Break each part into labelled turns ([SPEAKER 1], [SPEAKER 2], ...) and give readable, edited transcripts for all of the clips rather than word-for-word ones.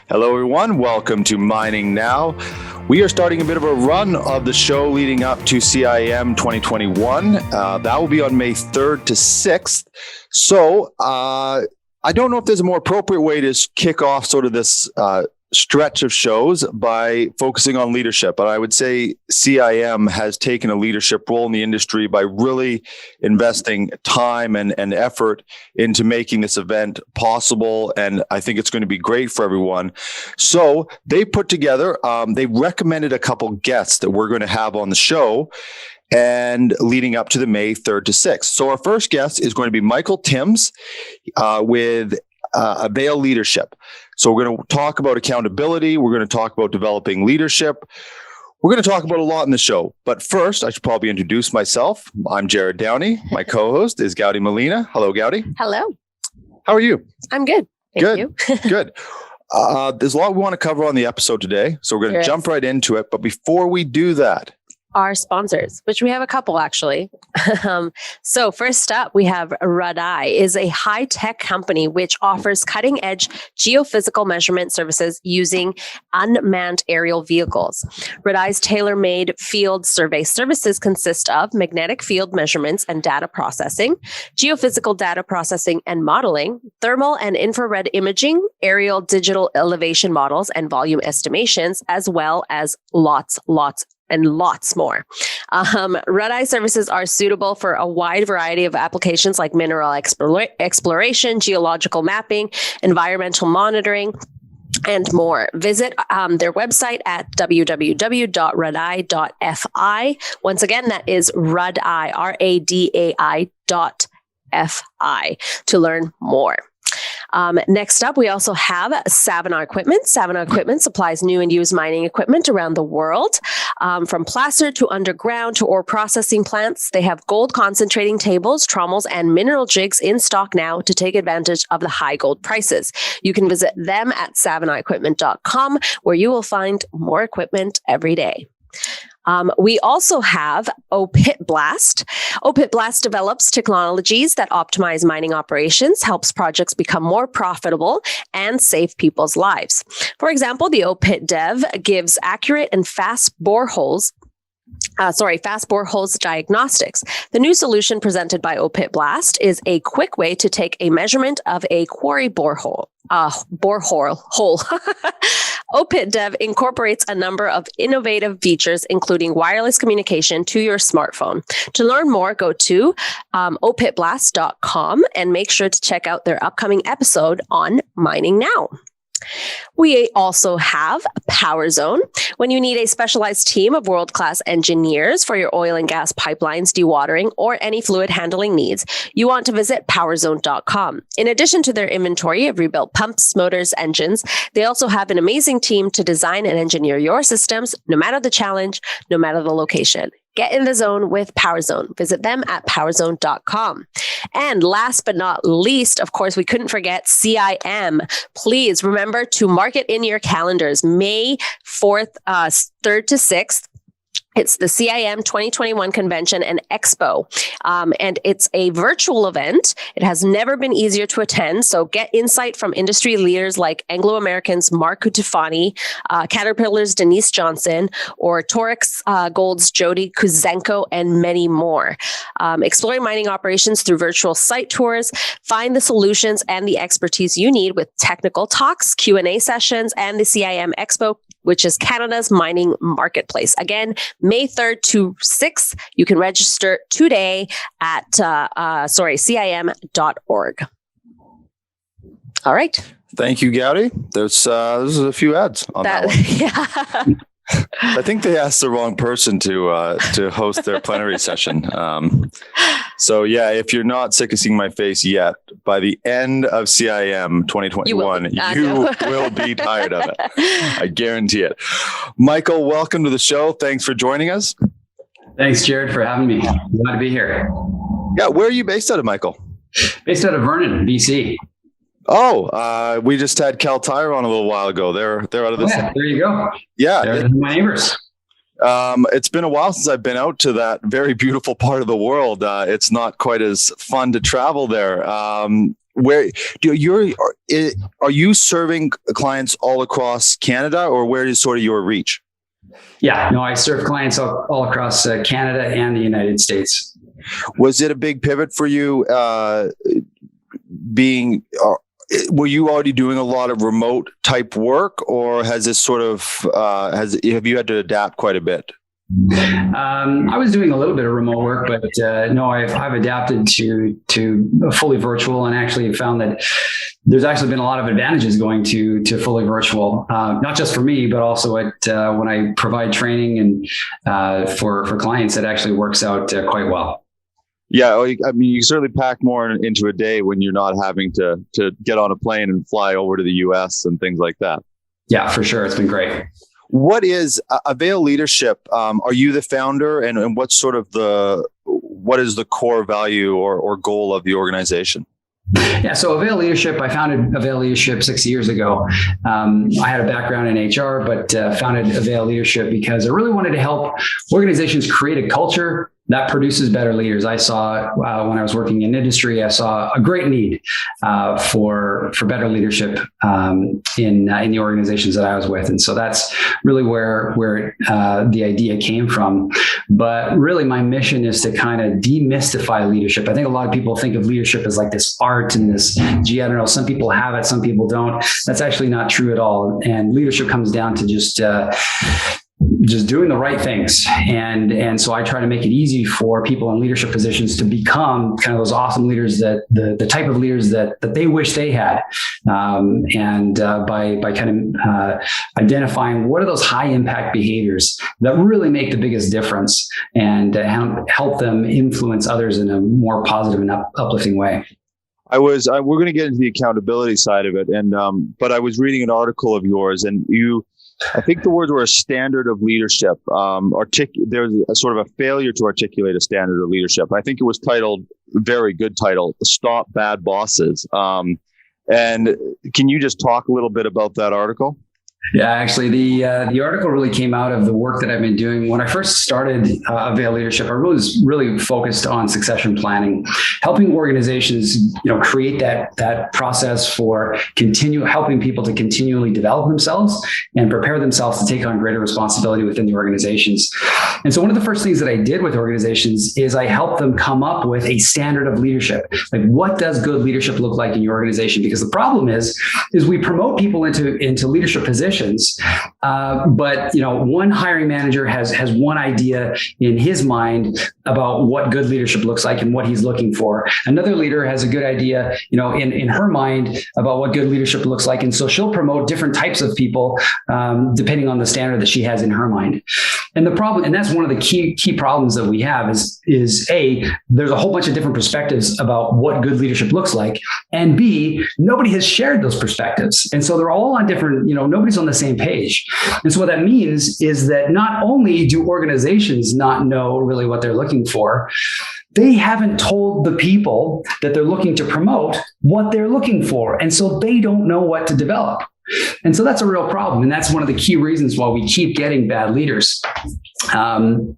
[SPEAKER 1] Hello, everyone. Welcome to Mining Now. We are starting a bit of a run of the show leading up to CIM 2021. That will be on May 3rd to 6th. So I don't know if there's a more appropriate way to kick off sort of this stretch of shows by focusing on leadership. But I would say CIM has taken a leadership role in the industry by really investing time and effort into making this event possible. And I think it's going to be great for everyone. So they put together, they recommended a couple guests that we're going to have on the show and leading up to the May 3rd to 6th. So our first guest is going to be Michael Timms with Avail Leadership. So we're going to talk about accountability. We're going to talk about developing leadership. We're going to talk about a lot in the show. But first, I should probably introduce myself. I'm Jerrod Downey. My co-host is Gowdy Molina. Hello, Gowdy.
[SPEAKER 2] Hello.
[SPEAKER 1] How are you?
[SPEAKER 2] I'm good. Thank you.
[SPEAKER 1] Good. There's a lot we want to cover on the episode today. So we're going to jump right into it. But before we do that,
[SPEAKER 2] our sponsors, which we have a couple actually. So first up, we have Radai, is a high-tech company which offers cutting-edge geophysical measurement services using unmanned aerial vehicles. Radai's tailor-made field survey services consist of magnetic field measurements and data processing, geophysical data processing and modeling, thermal and infrared imaging, aerial digital elevation models and volume estimations, as well as lots more. Radai services are suitable for a wide variety of applications like mineral exploration, geological mapping, environmental monitoring, and more. Visit their website at www.radai.fi. Once again, that is Radai, RADAI.fi, to learn more. Next up, we also have Savannah Equipment. Savannah Equipment supplies new and used mining equipment around the world, from placer to underground to ore processing plants. They have gold concentrating tables, trommels, and mineral jigs in stock now to take advantage of the high gold prices. You can visit them at savannahEquipment.com, where you will find more equipment every day. We also have Opit Blast. Opit Blast develops technologies that optimize mining operations, helps projects become more profitable, and save people's lives. For example, the Opit Dev gives accurate and fast boreholes diagnostics. The new solution presented by Opit Blast is a quick way to take a measurement of a quarry borehole. Opit Dev incorporates a number of innovative features, including wireless communication to your smartphone. To learn more, go to opitblast.com and make sure to check out their upcoming episode on Mining Now. We also have PowerZone. When you need a specialized team of world-class engineers for your oil and gas pipelines, dewatering, or any fluid handling needs, you want to visit powerzone.com. In addition to their inventory of rebuilt pumps, motors, engines, they also have an amazing team to design and engineer your systems, no matter the challenge, no matter the location. Get in the zone with PowerZone. Visit them at powerzone.com. And last but not least, of course, we couldn't forget CIM. Please remember to mark it in your calendars, May 4th, 3rd to 6th. It's the CIM 2021 Convention and Expo, and it's a virtual event. It has never been easier to attend, so get insight from industry leaders like Anglo American's Mark Cutifani, Caterpillar's Denise Johnson, or Torex Gold's Jody Kuzenko, and many more. Exploring mining operations through virtual site tours, find the solutions and the expertise you need with technical talks, Q&A sessions, and the CIM Expo, which is Canada's mining marketplace. Again, May 3rd to 6th. You can register today at CIM.org. All right.
[SPEAKER 1] thank you, Gowdy. There's a few ads on that one.
[SPEAKER 2] Yeah.
[SPEAKER 1] I think they asked the wrong person to host their plenary session. So yeah, if you're not sick of seeing my face yet, by the end of CIM 2021, you will be tired of it. I guarantee it. Michael, welcome to the show. Thanks for joining us.
[SPEAKER 3] Thanks, Jerrod, for having me. Glad to be here.
[SPEAKER 1] Yeah, where are you based out of, Michael?
[SPEAKER 3] Based out of Vernon, BC.
[SPEAKER 1] Oh, we just had Cal Tire on a little while ago. They're out of this.
[SPEAKER 3] Yeah, there you go.
[SPEAKER 1] Yeah,
[SPEAKER 3] they're my neighbors.
[SPEAKER 1] It's been a while since I've been out to that very beautiful part of the world. It's not quite as fun to travel there. where are you serving clients all across Canada, or where is sort of your reach?
[SPEAKER 3] Yeah, no, I serve clients all across Canada and the United States.
[SPEAKER 1] Was it a big pivot for you? Were you already doing a lot of remote type work, or has this sort of have you had to adapt quite a bit?
[SPEAKER 3] I was doing a little bit of remote work, but no, I've adapted to fully virtual, and actually found that there's actually been a lot of advantages going to fully virtual, not just for me, but also when I provide training and for clients, it actually works out quite well.
[SPEAKER 1] Yeah, I mean, you certainly pack more into a day when you're not having to get on a plane and fly over to the US and things like that.
[SPEAKER 3] Yeah, for sure. It's been great.
[SPEAKER 1] What is Avail Leadership? Are you the founder, and what is the core value or goal of the organization?
[SPEAKER 3] Yeah, so Avail Leadership, I founded Avail Leadership 6 years ago. I had a background in HR, but founded Avail Leadership because I really wanted to help organizations create a culture that produces better leaders. I saw when I was working in industry, I saw a great need for better leadership in the organizations that I was with, and so that's really where the idea came from. But really, my mission is to kind of demystify leadership. I think a lot of people think of leadership as like this art and this, gee, I don't know, some people have it, some people don't. That's actually not true at all. And leadership comes down to just doing the right things. And so I try to make it easy for people in leadership positions to become kind of those awesome leaders, that the type of leaders that they wish they had. By kind of identifying what are those high impact behaviors that really make the biggest difference, and help them influence others in a more positive and uplifting way.
[SPEAKER 1] We're going to get into the accountability side of it. But I was reading an article of yours, and I think the words were a standard of leadership. There's a sort of a failure to articulate a standard of leadership. I think it was titled, very good title, Stop Bad Bosses. And can you just talk a little bit about that article?
[SPEAKER 3] Yeah, actually, the article really came out of the work that I've been doing. When I first started Avail Leadership, I was really focused on succession planning, helping organizations, create that process for helping people to continually develop themselves and prepare themselves to take on greater responsibility within the organizations. And so one of the first things that I did with organizations is I helped them come up with a standard of leadership. Like, what does good leadership look like in your organization? Because the problem is we promote people into leadership positions. But one hiring manager has one idea in his mind about what good leadership looks like and what he's looking for. Another leader has a good idea, in her mind about what good leadership looks like. And so she'll promote different types of people, depending on the standard that she has in her mind. And the problem, and that's one of the key problems that we have is there's a whole bunch of different perspectives about what good leadership looks like. And B, nobody has shared those perspectives. And so they're all on different, nobody's on the same page. And so what that means is that not only do organizations not know really what they're looking for, they haven't told the people that they're looking to promote what they're looking for. And so they don't know what to develop. And so that's a real problem. And that's one of the key reasons why we keep getting bad leaders. So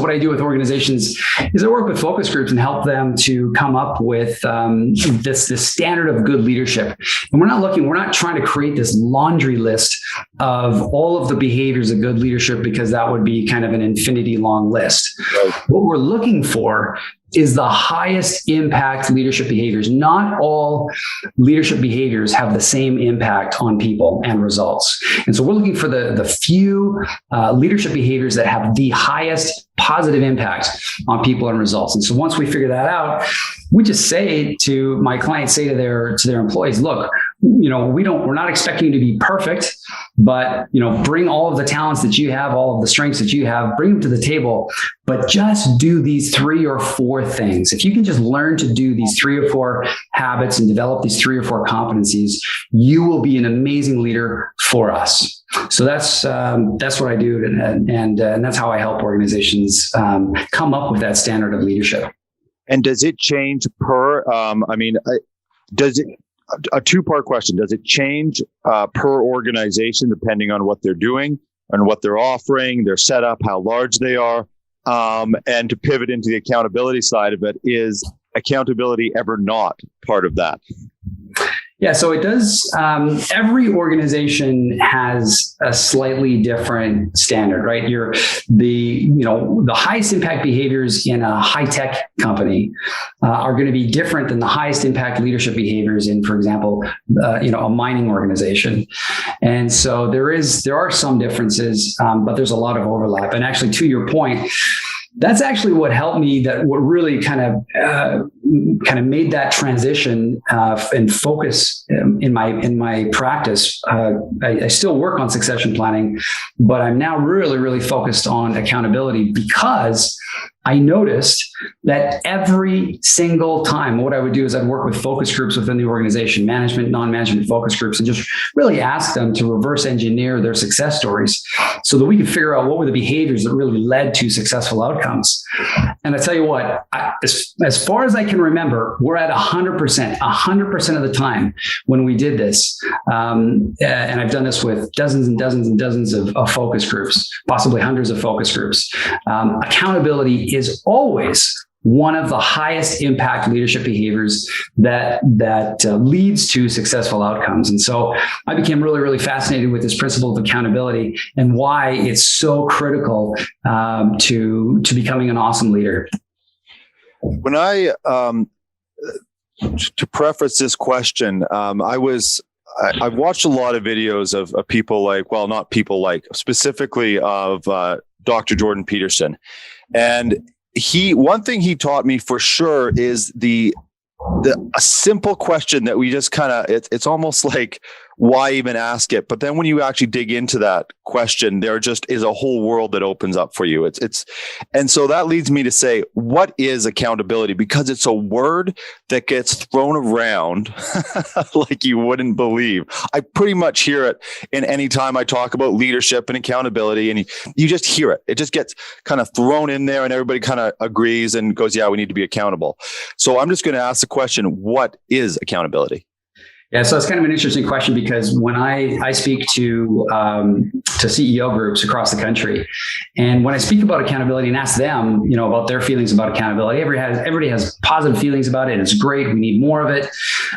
[SPEAKER 3] what I do with organizations is I work with focus groups and help them to come up with this standard of good leadership. And we're not trying to create this laundry list of all of the behaviors of good leadership, because that would be kind of an infinity long list. Right. What we're looking for is the highest impact leadership behaviors. Not all leadership behaviors have the same impact on people and results. And so we're looking for the few leadership behaviors that have the highest positive impact on people and results. And so once we figure that out, we just say to my clients, say to their employees, look, we're not expecting you to be perfect, but, bring all of the talents that you have, all of the strengths that you have, bring them to the table, but just do these 3 or 4 things. If you can just learn to do these 3 or 4 habits and develop these 3 or 4 competencies, you will be an amazing leader for us. So that's what I do. And that's how I help organizations come up with that standard of leadership.
[SPEAKER 1] And does it change per, a 2-part question. Does it change per organization depending on what they're doing and what they're offering, their setup, how large they are? And to pivot into the accountability side of it, is accountability ever not part of that?
[SPEAKER 3] Yeah, so it does. Every organization has a slightly different standard, right? The highest impact behaviors in a high tech company are going to be different than the highest impact leadership behaviors in, for example, a mining organization. And so there are some differences, but there's a lot of overlap. And actually, to your point, that's actually what helped me. What really kind of made that transition and focus in my practice. I still work on succession planning, but I'm now really, really focused on accountability, because I noticed that every single time, what I would do is I'd work with focus groups within the organization, management, non-management focus groups, and just really ask them to reverse engineer their success stories so that we could figure out what were the behaviors that really led to successful outcomes. And I tell you what, as far as I can remember, we're at 100% of the time when we did this. And I've done this with dozens and dozens and dozens of focus groups, possibly hundreds of focus groups. Accountability is always one of the highest impact leadership behaviors that leads to successful outcomes. And so I became really, really fascinated with this principle of accountability and why it's so critical to becoming an awesome leader.
[SPEAKER 1] When to preface this question, I've watched a lot of videos of people specifically of Dr. Jordan Peterson. And one thing he taught me for sure is a simple question that we just kind of, it's almost like, why even ask it? But then when you actually dig into that question, there just is a whole world that opens up for you. And so that leads me to say, what is accountability? Because it's a word that gets thrown around like you wouldn't believe. I pretty much hear it in any time I talk about leadership and accountability, and you just hear it. It just gets kind of thrown in there and everybody kind of agrees and goes, yeah, we need to be accountable. So I'm just going to ask the question, what is accountability?
[SPEAKER 3] Yeah, so it's kind of an interesting question, because when I speak to CEO groups across the country, and when I speak about accountability and ask them, about their feelings about accountability, everybody has positive feelings about it. It's great. We need more of it.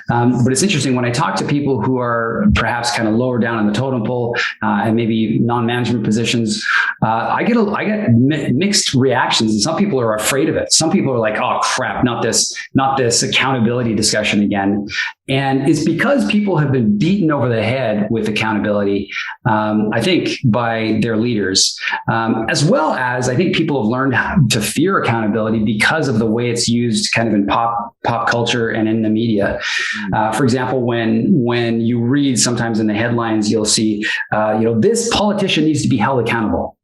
[SPEAKER 3] But it's interesting when I talk to people who are perhaps kind of lower down in the totem pole and maybe non-management positions, I get mixed reactions, and some people are afraid of it. Some people are like, "Oh crap, not this accountability discussion again." And it's because people have been beaten over the head with accountability, I think, by their leaders, as well as I think people have learned to fear accountability because of the way it's used kind of in pop culture and in the media. For example, when you read sometimes in the headlines, you'll see, this politician needs to be held accountable.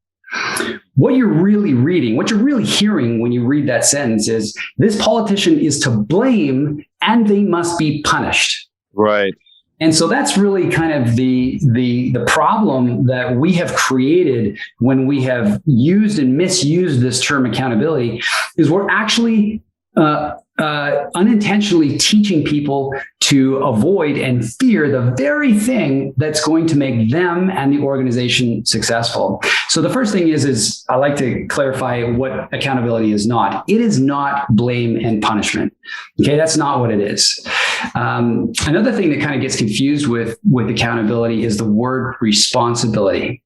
[SPEAKER 3] What you're really reading, what you're really hearing when you read that sentence is, this politician is to blame and they must be punished.
[SPEAKER 1] Right.
[SPEAKER 3] And so that's really kind of the problem that we have created when we have used and misused this term accountability, is we're actually unintentionally teaching people to avoid and fear the very thing that's going to make them and the organization successful. So the first thing is I like to clarify what accountability is not. It is not blame and punishment. Okay, that's not what it is. Another thing that kind of gets confused with accountability is the word responsibility.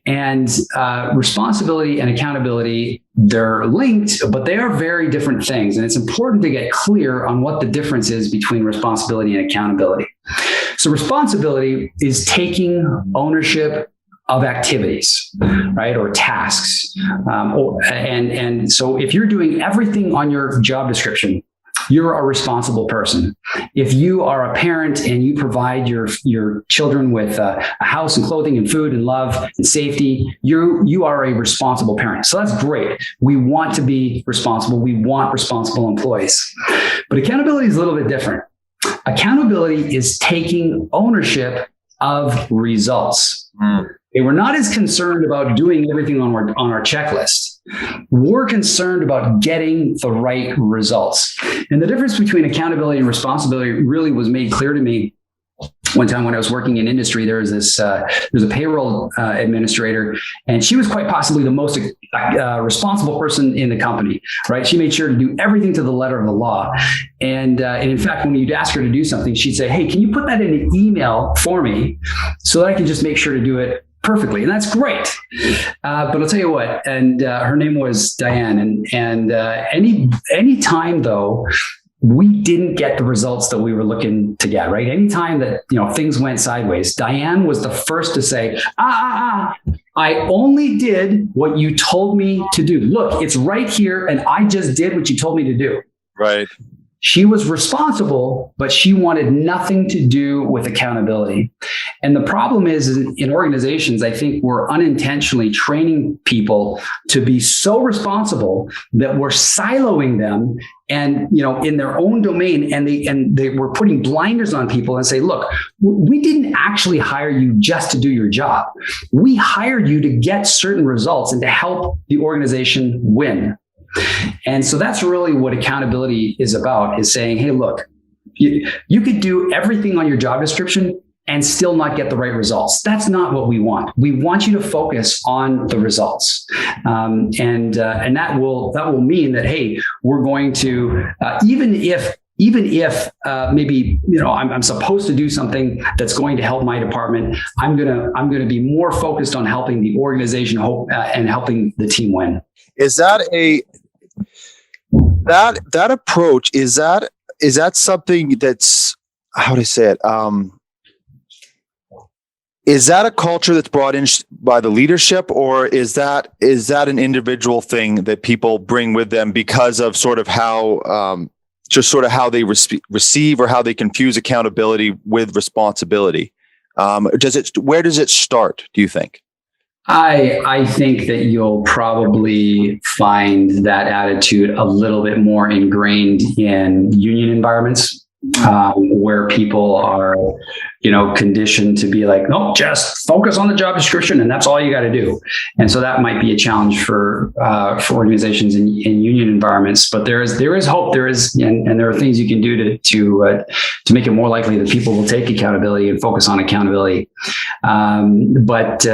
[SPEAKER 3] And responsibility and accountability, they're linked, but they are very different things. And it's important to get clear on what the difference is between responsibility and accountability. So responsibility is taking ownership of activities, right, or tasks. And so if you're doing everything on your job description, you're a responsible person. If you are a parent and you provide your children with a house and clothing and food and love and safety, you are a responsible parent. So that's great. We want to be responsible. We want responsible employees. But accountability is a little bit different. Accountability is taking ownership of results. Okay, we're not as concerned about doing everything on our checklist. We're concerned about getting the right results. And the difference between accountability and responsibility really was made clear to me one time when I was working in industry, there's a payroll administrator, and she was quite possibly the most responsible person in the company, right? She made sure to do everything to the letter of the law. And in fact, when you'd ask her to do something, she'd say, hey, can you put that in an email for me so that I can just make sure to do it perfectly? And that's great. But I'll tell you what, and her name was Diane. And any time though, we didn't get the results that we were looking to get, right? Anytime that, things went sideways, Diane was the first to say, I only did what you told me to do. Look, it's right here. And I just did what you told me to do.
[SPEAKER 1] Right.
[SPEAKER 3] She was responsible, but she wanted nothing to do with accountability. And the problem is in organizations, I think we're unintentionally training people to be so responsible that we're siloing them and, in their own domain, and they were putting blinders on people and say, look, we didn't actually hire you just to do your job. We hired you to get certain results and to help the organization win. And so that's really what accountability is about, is saying, hey, look, you could do everything on your job description and still not get the right results. That's not what we want. We want you to focus on the results. And that will mean that, hey, we're going to, even if maybe, I'm supposed to do something that's going to help my department, I'm going to be more focused on helping the organization and helping the team win.
[SPEAKER 1] Is that that approach, is that something that's, how to say it? Is that a culture that's brought in by the leadership, or is that an individual thing that people bring with them because of sort of how, just sort of how they receive or how they confuse accountability with responsibility? Where does it start, do you think?
[SPEAKER 3] I think that you'll probably find that attitude a little bit more ingrained in union environments, where people are, conditioned to be like, no, just focus on the job description and that's all you got to do. And so that might be a challenge for organizations in union environments. But there is hope. And there are things you can do to make it more likely that people will take accountability and focus on accountability. But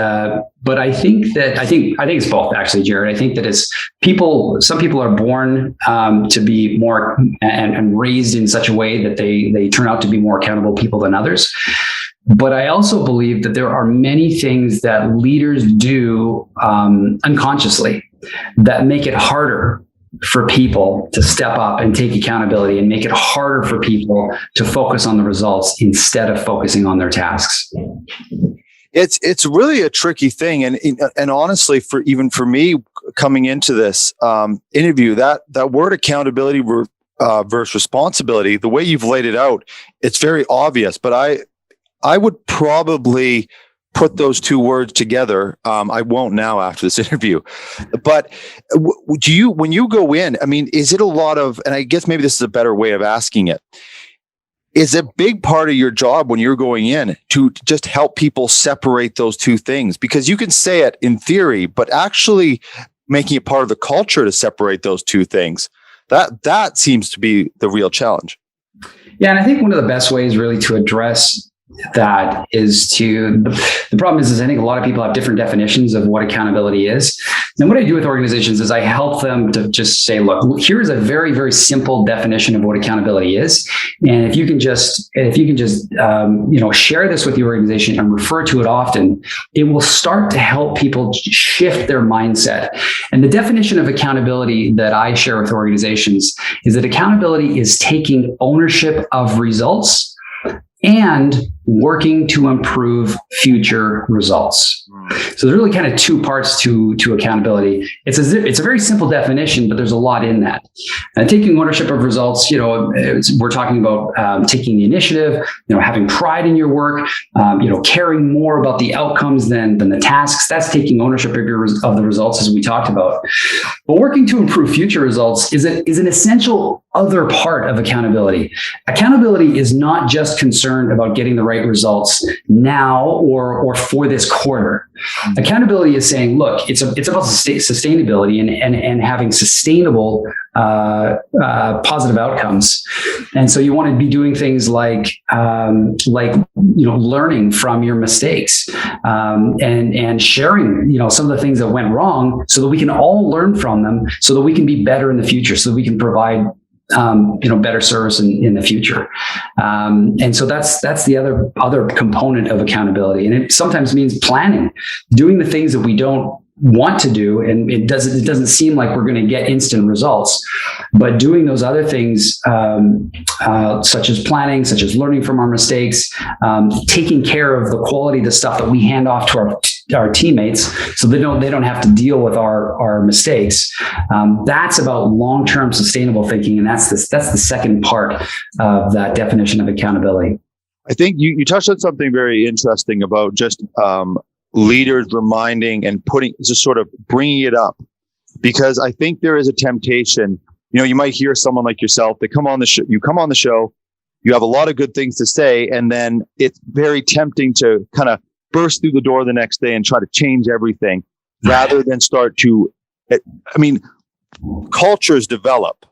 [SPEAKER 3] I think it's both, actually, Jerrod. I think that some people are born to be more and raised in such a way that they turn out to be more accountable people than others. But I also believe that there are many things that leaders do unconsciously that make it harder for people to step up and take accountability, and make it harder for people to focus on the results instead of focusing on their tasks.
[SPEAKER 1] It's really a tricky thing, and honestly, for me coming into this interview, that word accountability versus responsibility, the way you've laid it out, it's very obvious. But I would probably put those two words together. I won't now after this interview. But when you go in, I mean, is it a lot of? And I guess maybe this is a better way of asking it. Is a big part of your job when you're going in to just help people separate those two things? Because you can say it in theory, but actually making it part of the culture to separate those two things, that seems to be the real challenge.
[SPEAKER 3] Yeah, and I think one of the best ways really to address that is the problem is I think a lot of people have different definitions of what accountability is. And what I do with organizations is I help them to just say, look, here's a very, very simple definition of what accountability is. And if you can just share this with the organization and refer to it often, it will start to help people shift their mindset. And the definition of accountability that I share with organizations is that accountability is taking ownership of results and working to improve future results. So there's really kind of two parts to accountability. It's a very simple definition, but there's a lot in that. Taking ownership of results, we're talking about taking the initiative, having pride in your work, caring more about the outcomes than the tasks. That's taking ownership of the results, as we talked about. But working to improve future results is an essential other part of accountability. Accountability is not just concerned about getting the right results now or for this quarter. Accountability is saying, look, it's about sustainability and having sustainable positive outcomes. And so you want to be doing things like learning from your mistakes and sharing some of the things that went wrong so that we can all learn from them, so that we can be better in the future, so that we can provide better service in the future. And so that's the other component of accountability. And it sometimes means planning, doing the things that we don't want to do. And it doesn't seem like we're going to get instant results, but doing those other things, such as planning, such as learning from our mistakes, taking care of the quality of the stuff that we hand off to our teammates, so they don't have to deal with our mistakes. That's about long-term sustainable thinking, and that's the second part of that definition of accountability.
[SPEAKER 1] I think you touched on something very interesting about just leaders reminding and just sort of bringing it up, because I think there is a temptation. You might hear someone like yourself that come on the show. You come on the show, you have a lot of good things to say, and then it's very tempting to kind of burst through the door the next day and try to change everything rather than start to, cultures develop.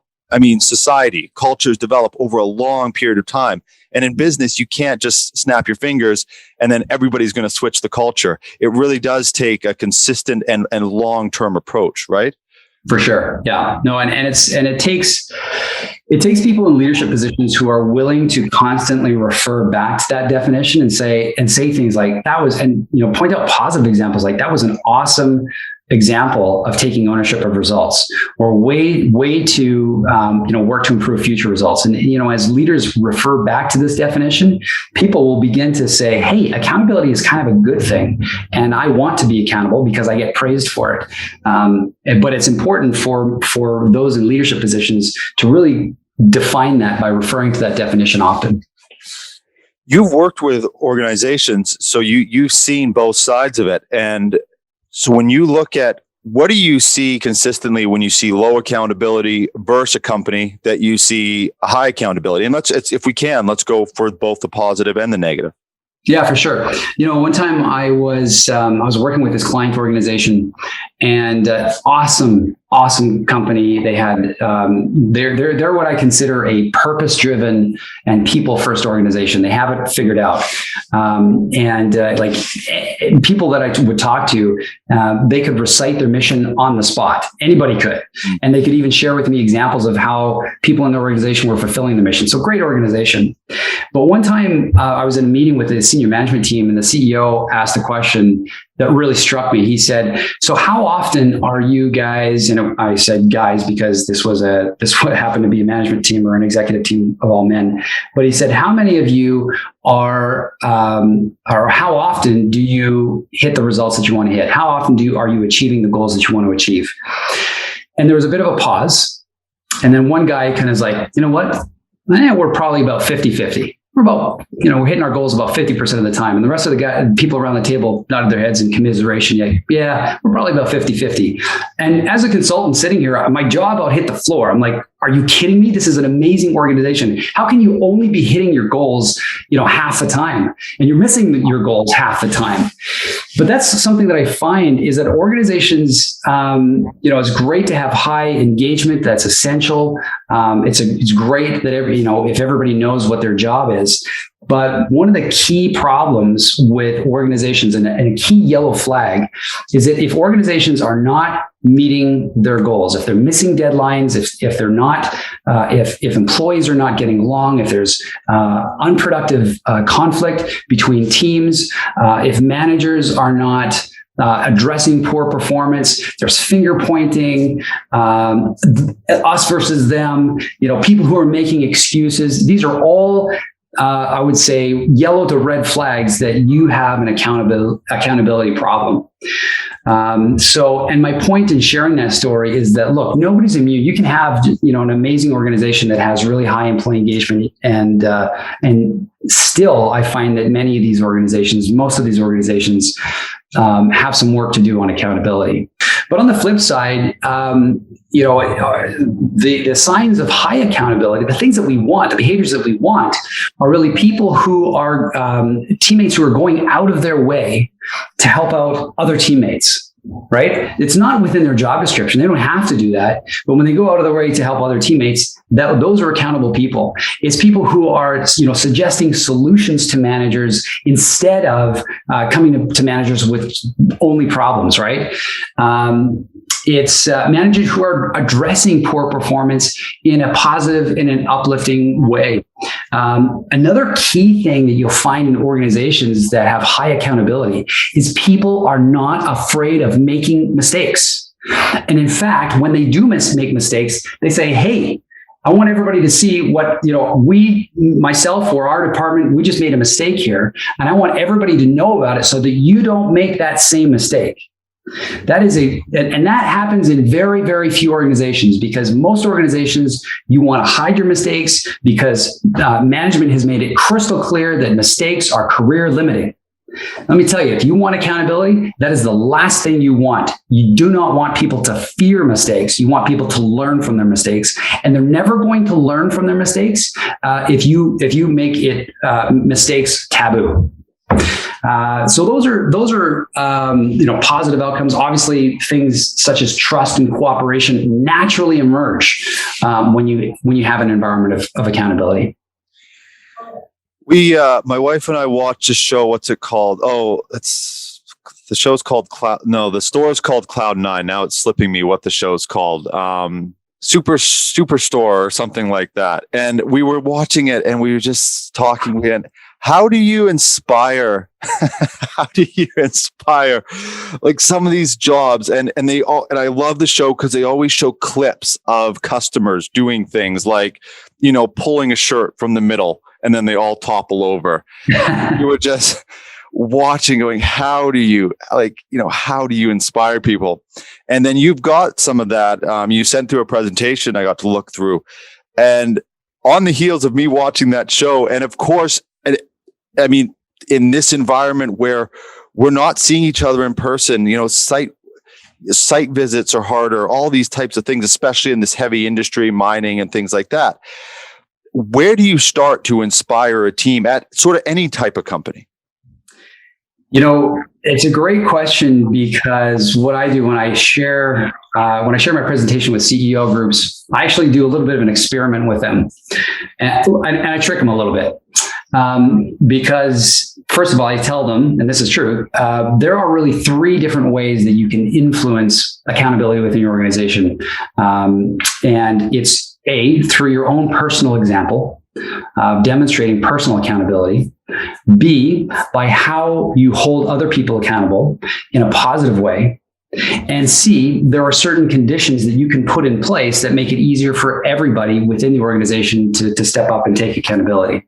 [SPEAKER 1] Cultures develop over a long period of time. And in business, you can't just snap your fingers and then everybody's going to switch the culture. It really does take a consistent and long-term approach, right?
[SPEAKER 3] For sure. Yeah. No, and it takes people in leadership positions who are willing to constantly refer back to that definition and say things like that was, and point out positive examples like that was an awesome example of taking ownership of results, or way to work to improve future results. And as leaders refer back to this definition, people will begin to say, hey, accountability is kind of a good thing, and I want to be accountable because I get praised for it. But it's important for those in leadership positions to really define that by referring to that definition often.
[SPEAKER 1] You've worked with organizations, so you've seen both sides of it. And so when you look at, what do you see consistently when you see low accountability versus a company that you see high accountability? And if we can, let's go for both the positive and the negative.
[SPEAKER 3] Yeah, for sure. One time I was working with this client organization, and awesome company. They had they're what I consider a purpose-driven and people-first organization. They have it figured out, people that I would talk to, they could recite their mission on the spot. Anybody could, and they could even share with me examples of how people in the organization were fulfilling the mission. So great organization. But one time I was in a meeting with the senior management team, and the CEO asked a question that really struck me. He said, so how often are you guys, and I said guys because this would happen to be a management team or an executive team of all men. But he said, how many of you or how often do you hit the results that you want to hit? How often are you achieving the goals that you want to achieve? And there was a bit of a pause. And then one guy kind of is like, you know what? We're probably about 50-50. We're about, we're hitting our goals about 50% of the time. And the rest of the people around the table nodded their heads in commiseration. Yeah, we're probably about 50-50. And as a consultant sitting here, my jaw about hit the floor. I'm like, are you kidding me? This is an amazing organization. How can you only be hitting your goals, half the time, and you're missing your goals half the time? But that's something that I find is that organizations, it's great to have high engagement. That's essential. It's great that if everybody knows what their job is. But one of the key problems with organizations and a key yellow flag is that if organizations are not meeting their goals, if they're missing deadlines, if they're not, if employees are not getting along, if there's unproductive conflict between teams, if managers are not addressing poor performance, there's finger pointing, us versus them, people who are making excuses. These are all I would say yellow to red flags that you have an accountability problem. And my point in sharing that story is that, look, nobody's immune. You can have, an amazing organization that has really high employee engagement, and still I find that most of these organizations have some work to do on accountability. But on the flip side, the signs of high accountability, the things that we want, the behaviors that we want, are really people who are teammates who are going out of their way to help out other teammates. Right? It's not within their job description. They don't have to do that. But when they go out of their way to help other teammates, those are accountable people. It's people who are, suggesting solutions to managers instead of coming to managers with only problems, right? It's managers who are addressing poor performance in a positive, in an uplifting way. Another key thing that you'll find in organizations that have high accountability is people are not afraid of making mistakes. And in fact, when they do make mistakes, they say, hey, I want everybody to see what, myself or our department, we just made a mistake here. And I want everybody to know about it so that you don't make that same mistake. That is and that happens in very, very few organizations, because most organizations, you want to hide your mistakes because management has made it crystal clear that mistakes are career limiting. Let me tell you, if you want accountability, that is the last thing you want. You do not want people to fear mistakes. You want people to learn from their mistakes, and they're never going to learn from their mistakes if you make it mistakes taboo. So those are positive outcomes. Obviously, things such as trust and cooperation naturally emerge when you have an environment of accountability.
[SPEAKER 1] My wife and I watched a show. What's it called? Oh, the show's called the store's called Cloud9. Now it's slipping me what the show's called. Superstore or something like that. And we were watching it and we were just talking again. How do you inspire? Like some of these jobs? And I love the show because they always show clips of customers doing things like, pulling a shirt from the middle and then they all topple over. You were just watching, going, how do you inspire people? And then you've got some of that. You sent through a presentation I got to look through, and on the heels of me watching that show, and of course, I mean, in this environment where we're not seeing each other in person, site visits are harder, all these types of things, especially in this heavy industry, mining and things like that. Where do you start to inspire a team at sort of any type of company?
[SPEAKER 3] It's a great question, because what I do when I share my presentation with CEO groups, I actually do a little bit of an experiment with them, and I trick them a little bit. Because first of all, I tell them, and this is true, there are really 3 different ways that you can influence accountability within your organization. And it's A, through your own personal example, demonstrating personal accountability. B, by how you hold other people accountable in a positive way. And C, there are certain conditions that you can put in place that make it easier for everybody within the organization to step up and take accountability.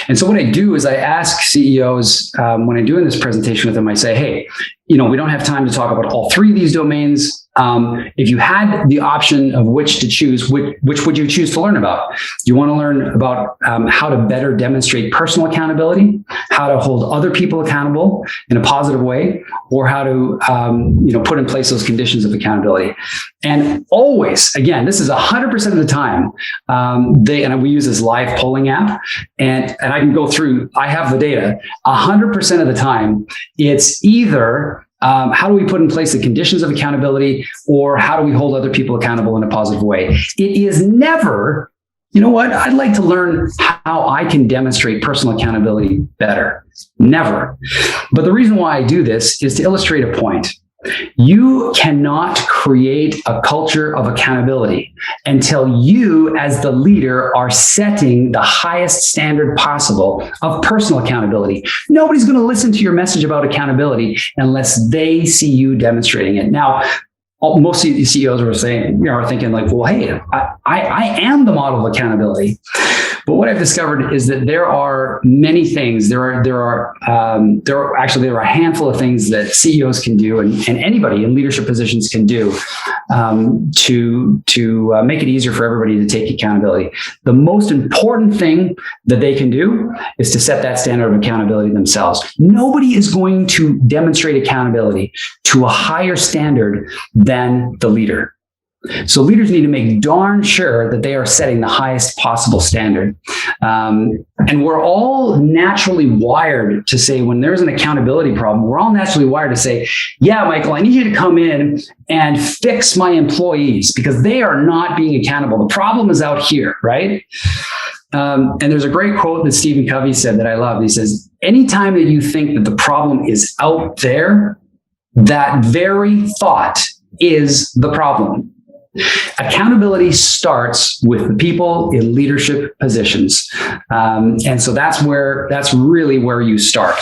[SPEAKER 3] And so what I do is I ask CEOs, when I'm doing this presentation with them, I say, hey, we don't have time to talk about all 3 of these domains. If you had the option of which to choose, which would you choose to learn about? Do you want to learn about how to better demonstrate personal accountability, how to hold other people accountable in a positive way, or how to put in place those conditions of accountability? And always, again, this is 100% of the time, we use this live polling app, and I can go through, I have the data, 100% of the time, it's either how do we put in place the conditions of accountability, or how do we hold other people accountable in a positive way? It is never, I'd like to learn how I can demonstrate personal accountability better. Never. But the reason why I do this is to illustrate a point. You cannot create a culture of accountability until you, as the leader, are setting the highest standard possible of personal accountability. Nobody's going to listen to your message about accountability unless they see you demonstrating it. Now, most CEOs are thinking like, well, hey, I am the model of accountability. But what I've discovered is that there are many things. There are a handful of things that CEOs can do, and anybody in leadership positions can do to make it easier for everybody to take accountability. The most important thing that they can do is to set that standard of accountability themselves. Nobody is going to demonstrate accountability to a higher standard than the leader. So leaders need to make darn sure that they are setting the highest possible standard. And we're all naturally wired to say, when there's an accountability problem, we're all naturally wired to say, yeah, Michael, I need you to come in and fix my employees because they are not being accountable. The problem is out here, right? And there's a great quote that Stephen Covey said that I love. He says, anytime that you think that the problem is out there, that very thought is the problem. Accountability starts with the people in leadership positions. And so that's really where you start.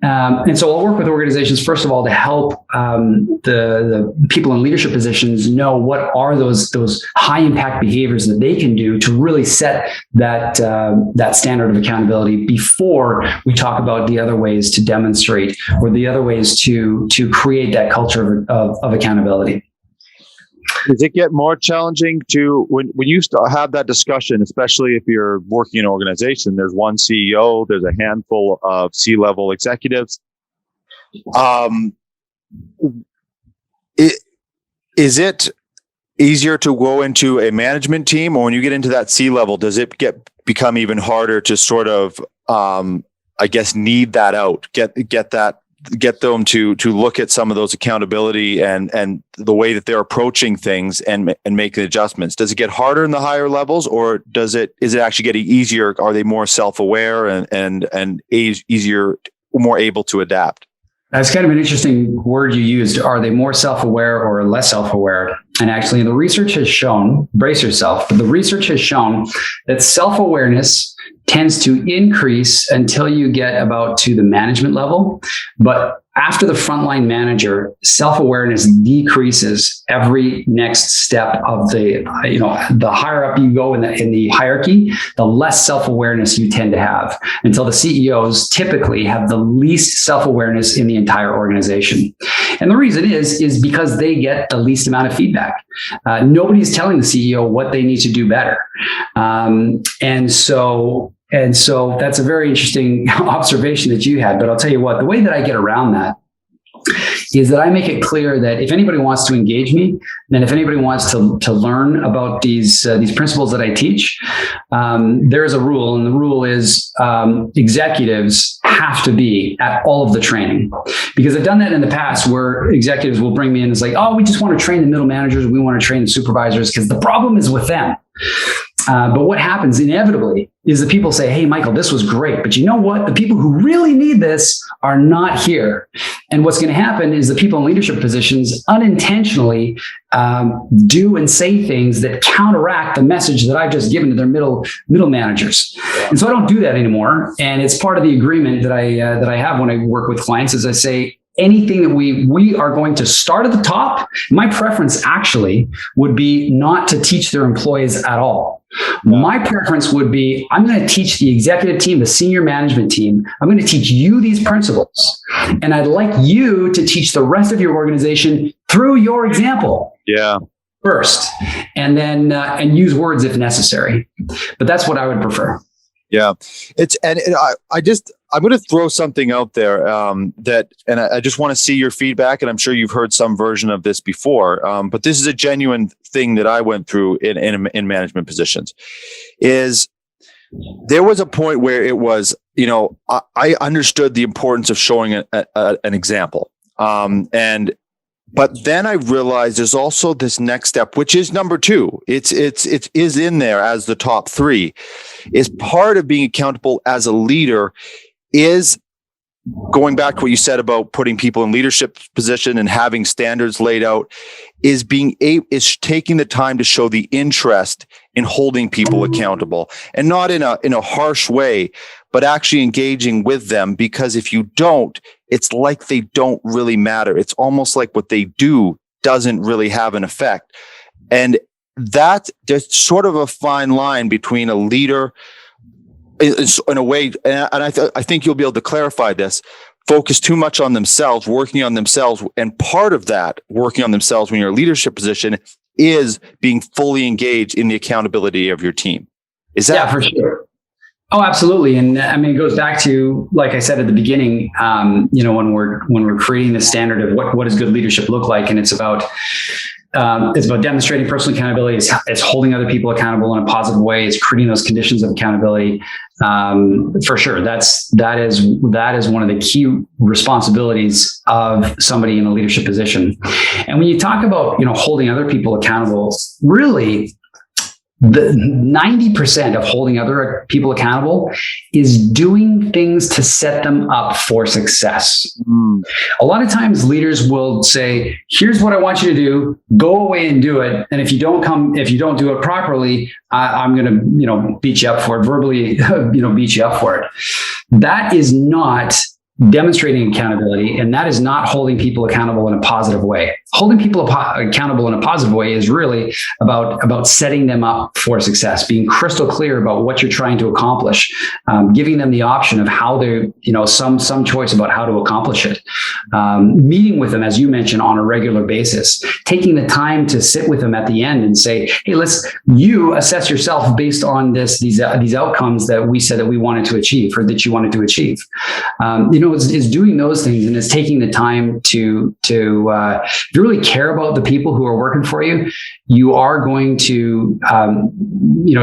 [SPEAKER 3] And so I'll work with organizations, first of all, to help the people in leadership positions know what are those high impact behaviors that they can do to really set that standard of accountability before we talk about the other ways to demonstrate or the other ways to create that culture of accountability.
[SPEAKER 1] Does it get more challenging to when you have that discussion, especially if you're working in an organization? There's one CEO, there's a handful of C-level executives. Is it easier to go into a management team, or when you get into that C-level, does it become even harder to sort of, I guess, need that out, get them to look at some of those accountability and the way that they're approaching things and making adjustments? Does it get harder in the higher levels, or is it actually getting easier? Are they more self-aware and easier, more able to adapt?
[SPEAKER 3] That's kind of an interesting word you used. Are they more self-aware or less self-aware? And actually, the research has shown, brace yourself, but the research has shown that self-awareness tends to increase until you get about to the management level. But after the frontline manager, self-awareness decreases every next step of the higher up you go in the hierarchy, the less self-awareness you tend to have, until the CEOs typically have the least self-awareness in the entire organization. And the reason is because they get the least amount of feedback. Nobody's telling the CEO what they need to do better. And so that's a very interesting observation that you had. But I'll tell you what, the way that I get around that is that I make it clear that if anybody wants to engage me, and if anybody wants to learn about these principles that I teach, there's a rule, and the rule is executives have to be at all of the training. Because I've done that in the past where executives will bring me in and it's like, oh, we just want to train the middle managers, we want to train the supervisors because the problem is with them. But what happens inevitably is that people say, hey, Michael, this was great, but you know what? The people who really need this are not here. And what's going to happen is the people in leadership positions unintentionally do and say things that counteract the message that I've just given to their middle managers. And so I don't do that anymore. And it's part of the agreement that I have when I work with clients is I say, anything that we are going to start at the top. My preference actually would be not to teach their employees at all. My preference would be, I'm going to teach the executive team, the senior management team. I'm going to teach you these principles. And I'd like you to teach the rest of your organization through your example.
[SPEAKER 1] Yeah.
[SPEAKER 3] First, and then and use words if necessary. But that's what I would prefer.
[SPEAKER 1] Yeah, I'm going to throw something out there I just want to see your feedback, and I'm sure you've heard some version of this before. But this is a genuine thing that I went through in management positions. Is there was a point where it was, I understood the importance of showing an example, but then I realized there's also this next step, which is number two. It is in there as the top three. Is part of being accountable as a leader is going back to what you said about putting people in leadership position and having standards laid out, is taking the time to show the interest in holding people accountable, and not in a harsh way, but actually engaging with them. Because if you don't, it's like they don't really matter. It's almost like what they do doesn't really have an effect. And that there's sort of a fine line between a leader in a way, and I think you'll be able to clarify this, focus too much on themselves, working on themselves. And part of that working on themselves when you're in a leadership position is being fully engaged in the accountability of your team. Is that?
[SPEAKER 3] Yeah, for sure. Oh, absolutely. And I mean, it goes back to, like I said at the beginning, when we're creating the standard of what does good leadership look like, and it's about demonstrating personal accountability. It's holding other people accountable in a positive way. It's creating those conditions of accountability. For sure, that is one of the key responsibilities of somebody in a leadership position. And when you talk about holding other people accountable, really, the 90% of holding other people accountable is doing things to set them up for success. A lot of times leaders will say, here's what I want you to do, go away and do it. And if you don't do it properly, I'm going to, beat you up for it, verbally, beat you up for it. That is not demonstrating accountability, and that is not holding people accountable in a positive way. Holding people accountable in a positive way is really about setting them up for success, being crystal clear about what you're trying to accomplish, giving them the option of how they, some choice about how to accomplish it, meeting with them, as you mentioned, on a regular basis, taking the time to sit with them at the end and say, hey, you assess yourself based on these outcomes that we said that we wanted to achieve, or that you wanted to achieve. Is doing those things, and it's taking the time to if you really care about the people who are working for you, you are going to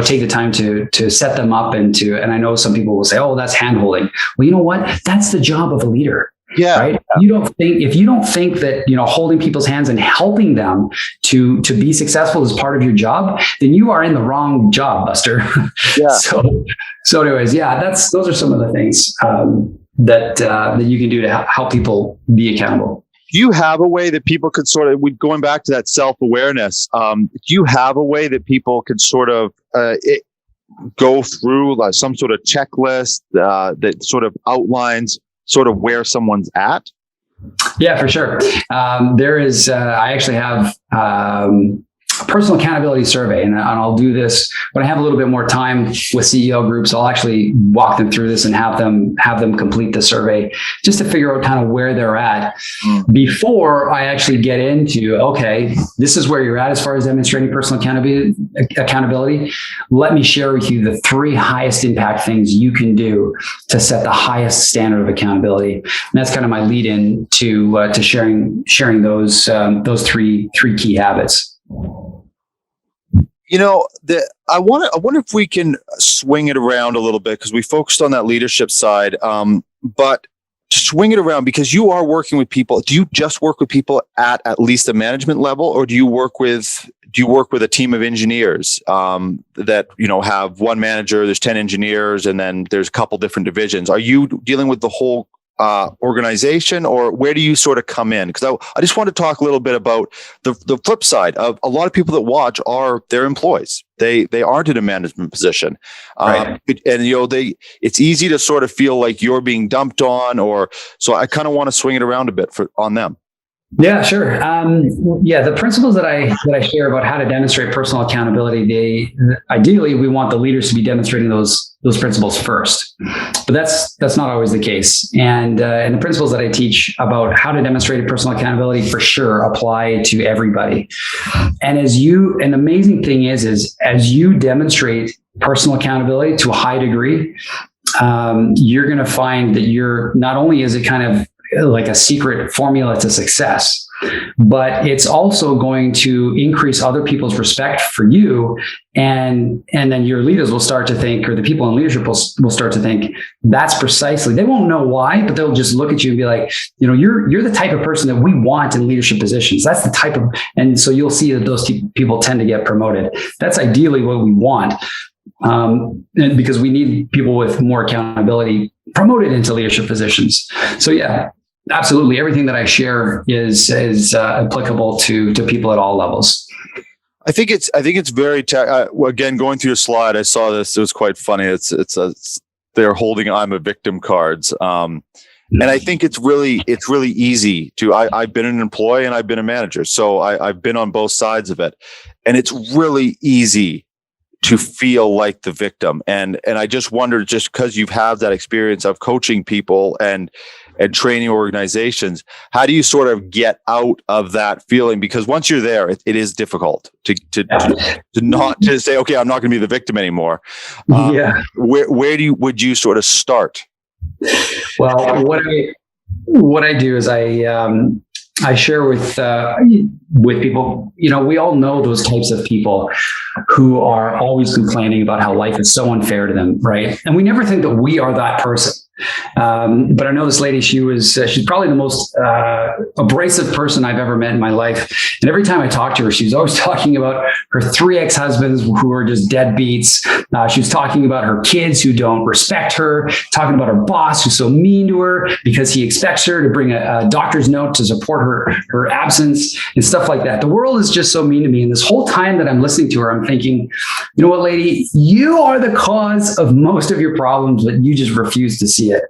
[SPEAKER 3] take the time to set them up and I know some people will say, oh, that's handholding. Well, you know what? That's the job of a leader. Yeah. Right. If you don't think that, holding people's hands and helping them to be successful is part of your job, then you are in the wrong job, Buster. Yeah. So anyways, those are some of the things that you can do to help people be accountable.
[SPEAKER 1] Do you have a way that people could going back to that self-awareness, do you have a way that people could sort of go through like some sort of checklist that sort of outlines sort of where someone's at?
[SPEAKER 3] Yeah, for sure. There is, I actually have a personal accountability survey, and I'll do this when I have a little bit more time with CEO groups. I'll actually walk them through this and have them complete the survey just to figure out kind of where they're at before I actually get into, okay, this is where you're at as far as demonstrating personal accountability. Let me share with you the 3 highest impact things you can do to set the highest standard of accountability. And that's kind of my lead in to sharing those 3 key habits.
[SPEAKER 1] I wonder if we can swing it around a little bit, because we focused on that leadership side, but swing it around, because you are working with people. Do you just work with people at least a management level, or do you work with a team of engineers that have one manager, there's 10 engineers, and then there's a couple different divisions? Are you dealing with the whole organization, or where do you sort of come in? Because I just want to talk a little bit about the flip side of a lot of people that watch are their employees. They aren't in a management position, right. It's easy to sort of feel like you're being dumped on, so I kind of want to swing it around a bit on them.
[SPEAKER 3] Yeah, sure. The principles that I share about how to demonstrate personal accountability, ideally we want the leaders to be demonstrating those principles first, but that's not always the case. And the principles that I teach about how to demonstrate personal accountability for sure apply to everybody. And the amazing thing is as you demonstrate personal accountability to a high degree, you're going to find that not only is it kind of like a secret formula to success, but it's also going to increase other people's respect for you. And then your leaders will start to think, or the people in leadership will start to think, that's precisely, they won't know why, but they'll just look at you and be like, you're the type of person that we want in leadership positions. That's the type of, and so you'll see that those people tend to get promoted. That's ideally what we want. And because we need people with more accountability promoted into leadership positions. So yeah, absolutely. Everything that I share is applicable to people at all levels.
[SPEAKER 1] I think it's very again, going through your slide, I saw this. It was quite funny. They're holding "I'm a victim" cards, And I think it's really easy to, I've been an employee and I've been a manager. So I've been on both sides of it, and it's really easy to feel like the victim. And I just wondered, just because you've had that experience of coaching people and training organizations, how do you sort of get out of that feeling? Because once you're there, it is difficult to not to say, okay, I'm not going to be the victim anymore. Where would you sort of start?
[SPEAKER 3] Well, what I do is I share with people, we all know those types of people who are always complaining about how life is so unfair to them, right? And we never think that we are that person. But I know this lady, she's probably the most abrasive person I've ever met in my life. And every time I talk to her, she's always talking about her 3 ex-husbands who are just deadbeats. She was talking about her kids who don't respect her, talking about her boss who's so mean to her because he expects her to bring a doctor's note to support her absence and stuff like that. The world is just so mean to me. And this whole time that I'm listening to her, I'm thinking, you know what, lady, you are the cause of most of your problems, but you just refuse to see it.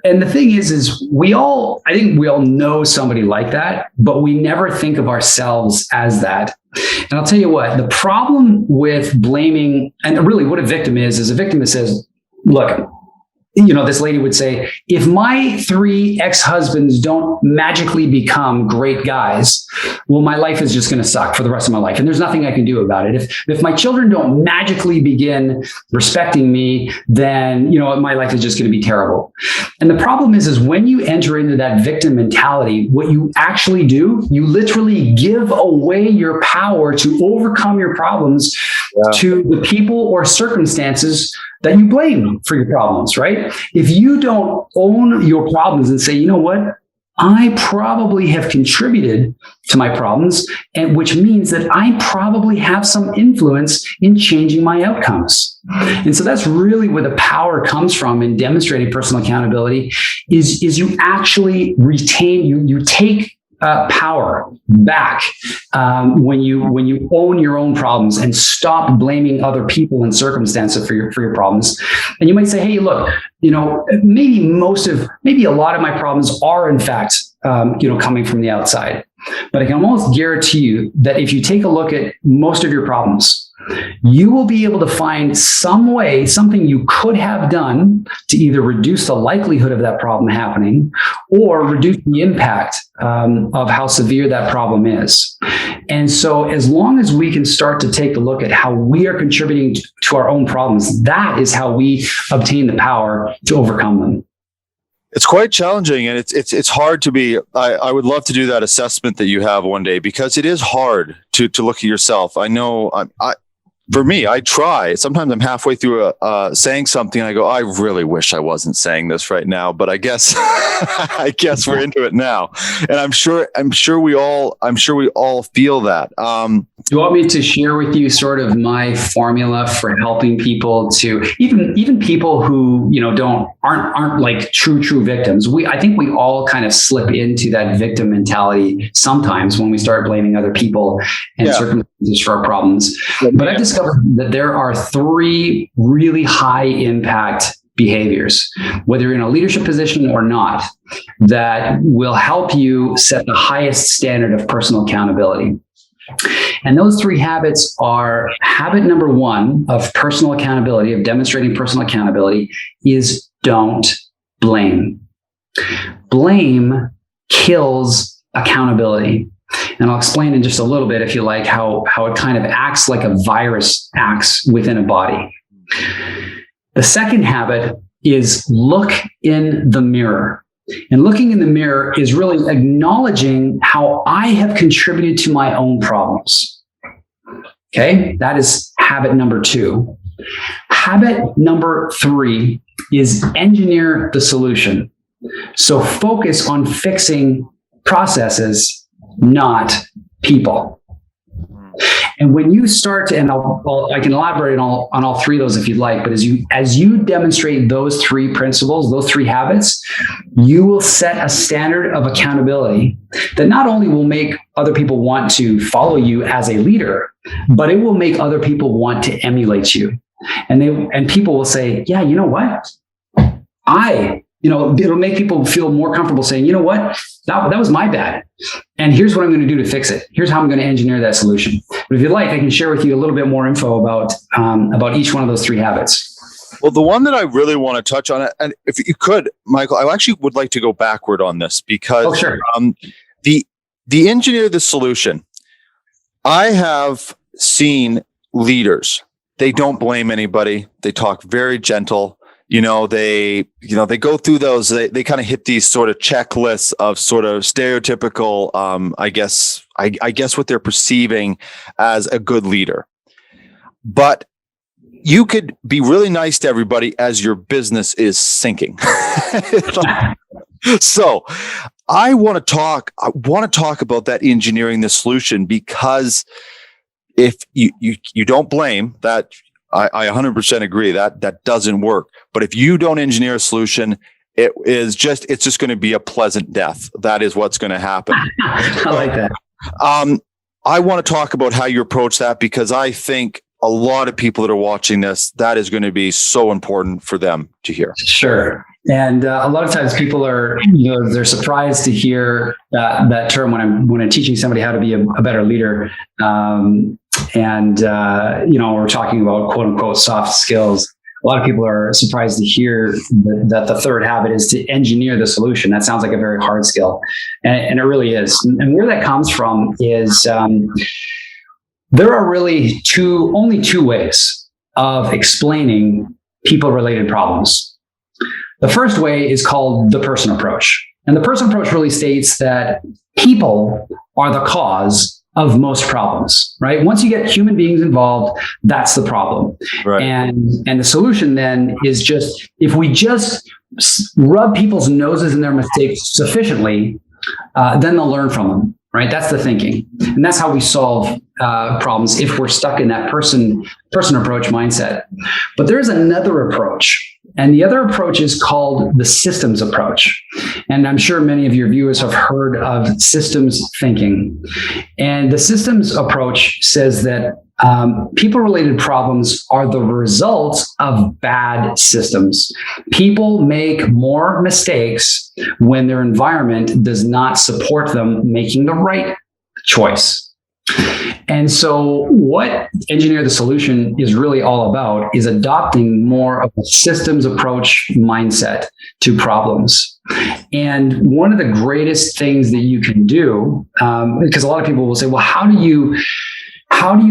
[SPEAKER 3] And the thing is I think we all know somebody like that, but we never think of ourselves as that. And I'll tell you what, the problem with blaming, and really what a victim is a victim that says, look, this lady would say, if my 3 ex-husbands don't magically become great guys, well, my life is just going to suck for the rest of my life. And there's nothing I can do about it. If my children don't magically begin respecting me, then, my life is just going to be terrible. And the problem is when you enter into that victim mentality, what you actually do, you literally give away your power to overcome your problems to the people or circumstances that you blame for your problems, right? If you don't own your problems and say, you know what, I probably have contributed to my problems, and which means that I probably have some influence in changing my outcomes. And so that's really where the power comes from in demonstrating personal accountability is you actually retain, you take power back when you own your own problems and stop blaming other people and circumstances for your problems. And you might say, hey, look, maybe a lot of my problems are in fact coming from the outside. But I can almost guarantee you that if you take a look at most of your problems, you will be able to find something you could have done to either reduce the likelihood of that problem happening or reduce the impact of how severe that problem is. And so as long as we can start to take a look at how we are contributing to our own problems, that is how we obtain the power to overcome them.
[SPEAKER 1] It's quite challenging, and it's hard to be. I would love to do that assessment that you have one day, because it is hard to look at yourself. I know for me, I try. Sometimes I'm halfway through saying something and I go, I really wish I wasn't saying this right now, but I guess we're into it now. And I'm sure we all feel that.
[SPEAKER 3] Do you want me to share with you sort of my formula for helping people to even people who aren't like true victims? I think we all kind of slip into that victim mentality sometimes when we start blaming other people and circumstances for our problems. But I've discovered that there are 3 really high impact behaviors, whether you're in a leadership position or not, that will help you set the highest standard of personal accountability. And those 3 habits are: habit number 1 of personal accountability, of demonstrating personal accountability, is don't blame. Blame kills accountability. And I'll explain in just a little bit, if you like, how it kind of acts like a virus acts within a body. The second habit is look in the mirror. And looking in the mirror is really acknowledging how I have contributed to my own problems. Okay, that is habit number 2. Habit number 3 is engineer the solution. So focus on fixing processes, not people. And when you start to, and I can elaborate on all 3 of those if you'd like, but as you demonstrate those 3 principles, those 3 habits, you will set a standard of accountability that not only will make other people want to follow you as a leader, but it will make other people want to emulate you. And people will say, yeah, you know what? I it'll make people feel more comfortable saying, you know what, that was my bad. And here's what I'm going to do to fix it. Here's how I'm going to engineer that solution. But if you'd like, I can share with you a little bit more info about each one of those 3 habits.
[SPEAKER 1] Well, the one that I really want to touch on, and if you could, Michael, I actually would like to go backward on this because
[SPEAKER 3] sure.
[SPEAKER 1] The engineer the solution. I have seen leaders, they don't blame anybody. They talk very gentle. They go through those, they kind of hit these sort of checklists of sort of stereotypical, I guess what they're perceiving as a good leader. But you could be really nice to everybody as your business is sinking. So I want to talk about that engineering the solution, because if you don't blame that, I 100% agree that doesn't work. But if you don't engineer a solution, it's just going to be a pleasant death. That is what's going to happen.
[SPEAKER 3] I like that.
[SPEAKER 1] I want to talk about how you approach that, because I think a lot of people that are watching this, that is going to be so important for them to hear.
[SPEAKER 3] Sure. And a lot of times people are, they're surprised to hear that term when I'm teaching somebody how to be a better leader. We're talking about quote unquote soft skills. A lot of people are surprised to hear that the 3rd habit is to engineer the solution. That sounds like a very hard skill, and it really is. And where that comes from is there are really only two ways of explaining people-related problems. The first way is called the person approach. And the person approach really states that people are the cause of most problems, right? Once you get human beings involved, that's the problem.
[SPEAKER 1] Right.
[SPEAKER 3] And the solution then is just, if we just rub people's noses in their mistakes sufficiently, then they'll learn from them, right? That's the thinking. And that's how we solve problems if we're stuck in that person approach mindset. But there's another approach. And the other approach is called the systems approach. And I'm sure many of your viewers have heard of systems thinking. And the systems approach says that people-related problems are the result of bad systems. People make more mistakes when their environment does not support them making the right choice. And so what Engineer the Solution is really all about is adopting more of a systems approach mindset to problems. And one of the greatest things that you can do, because a lot of people will say, well, how do you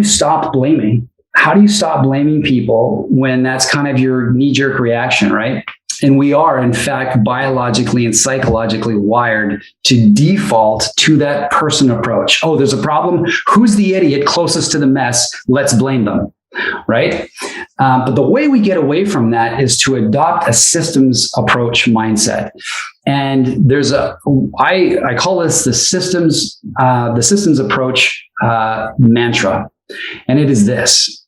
[SPEAKER 3] stop blaming? How do you stop blaming people when that's kind of your knee-jerk reaction, right? And we are, in fact, biologically and psychologically wired to default to that person approach. Oh, there's a problem. Who's the idiot closest to the mess? Let's blame them, right? But the way we get away from that is to adopt a systems approach mindset. And I call this the systems approach mantra. And it is this: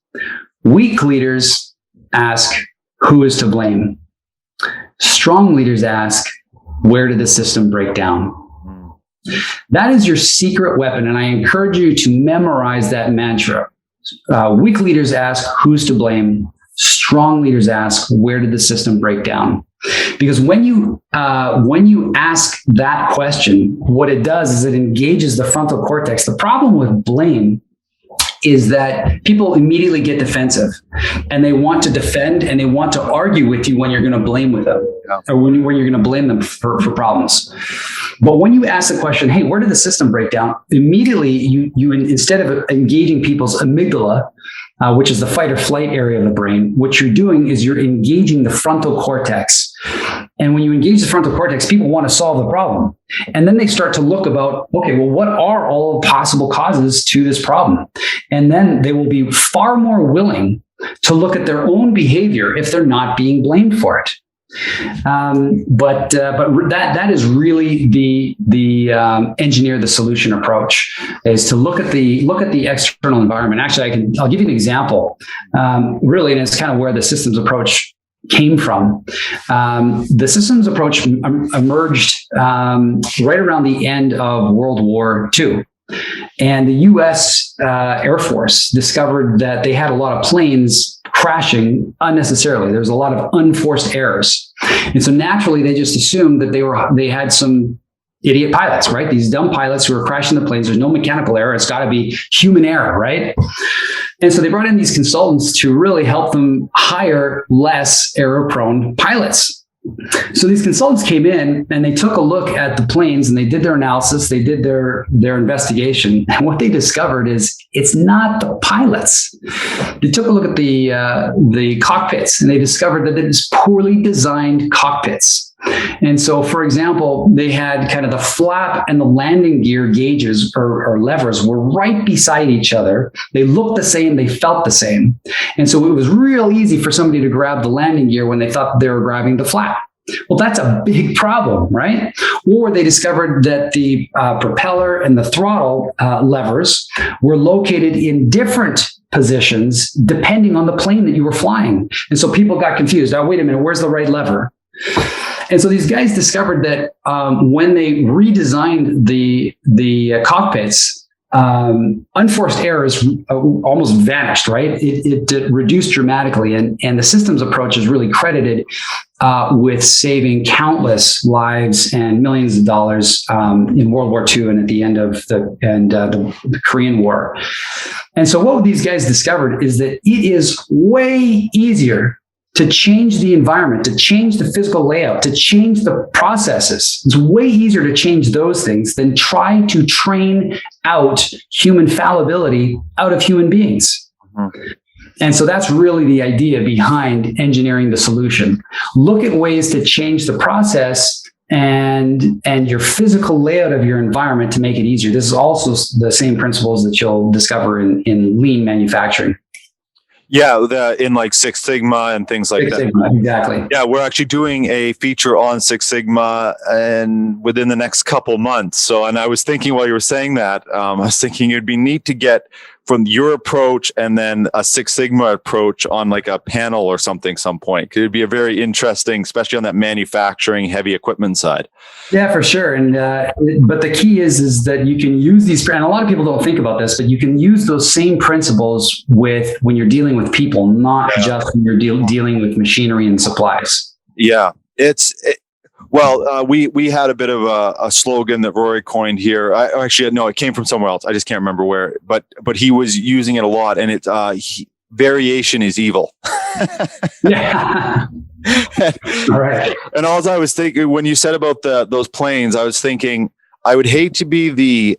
[SPEAKER 3] weak leaders ask, who is to blame? Strong leaders ask, where did the system break down? That is your secret weapon, and I encourage you to memorize that mantra. Weak leaders ask, who's to blame? Strong leaders ask, where did the system break down? Because when you ask that question, what it does is it engages the frontal cortex. The problem with blame is that people immediately get defensive, and they want to defend and they want to argue with you when you're going to blame with them, or when you're going to blame them for problems. But when you ask the question, hey, where did the system break down? Immediately, you instead of engaging people's amygdala, which is the fight or flight area of the brain, what you're doing is you're engaging the frontal cortex. And when you engage the frontal cortex, people want to solve the problem. And then they start to look about, okay, well, what are all possible causes to this problem? And then they will be far more willing to look at their own behavior if they're not being blamed for it. But that is really the engineer the solution approach, is to look at the external environment. Actually, I'll give you an example, really, and it's kind of where the systems approach came from. The systems approach emerged right around the end of World War II. And the U.S. Air Force discovered that they had a lot of planes crashing unnecessarily. There's a lot of unforced errors. And so naturally, they just assumed that they had some idiot pilots, right? These dumb pilots who are crashing the planes. There's no mechanical error. It's got to be human error, right? And so they brought in these consultants to really help them hire less error-prone pilots. So these consultants came in and they took a look at the planes and they did their analysis. They did their investigation. And what they discovered is it's not the pilots. They took a look at the cockpits and they discovered that it is poorly designed cockpits. And so, for example, they had kind of the flap and the landing gear gauges or levers were right beside each other. They looked the same. They felt the same. And so it was real easy for somebody to grab the landing gear when they thought they were grabbing the flap. Well, that's a big problem, right? Or they discovered that the propeller and the throttle levers were located in different positions depending on the plane that you were flying. And so people got confused. Oh, wait a minute, where's the right lever? And so these guys discovered that when they redesigned the cockpits, unforced errors almost vanished, right? It reduced dramatically. And the systems approach is really credited with saving countless lives and millions of dollars in World War II and at the end of the Korean War. And so what these guys discovered is that it is way easier to change the environment, to change the physical layout, to change the processes. It's way easier to change those things than try to train out human fallibility out of human beings. Mm-hmm. And so that's really the idea behind engineering the solution. Look at ways to change the process and your physical layout of your environment to make it easier. This is also the same principles that you'll discover in lean manufacturing.
[SPEAKER 1] Yeah, in like Six Sigma and things like
[SPEAKER 3] Six Sigma, exactly.
[SPEAKER 1] Yeah, we're actually doing a feature on Six Sigma and within the next couple months. So, and I was thinking while you were saying that, I was thinking it'd be neat to get from your approach and then a Six Sigma approach on like a panel or something some point. It'd be a very interesting, especially on that manufacturing heavy equipment side.
[SPEAKER 3] Yeah, for sure. And but the key is that you can use these, and a lot of people don't think about this, but you can use those same principles when you're dealing with people, not just when you're dealing with machinery and supplies.
[SPEAKER 1] Yeah, we had a bit of a slogan that Rory coined here. It came from somewhere else. I just can't remember where, but he was using it a lot, and it's variation is evil.
[SPEAKER 3] Yeah. All right.
[SPEAKER 1] And all I was thinking when you said about those planes, I was thinking I would hate to be the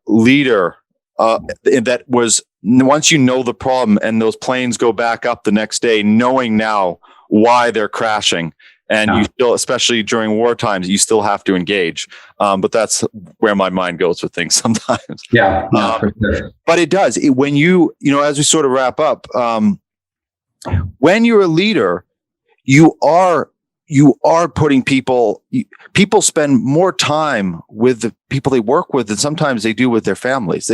[SPEAKER 1] leader that was, once you know the problem and those planes go back up the next day, knowing now why they're crashing. And you still, especially during war times, you still have to engage. But that's where my mind goes with things sometimes.
[SPEAKER 3] Yeah, for sure.
[SPEAKER 1] But it does. When as we sort of wrap up, when you're a leader, you are putting people spend more time with the people they work with than sometimes they do with their families.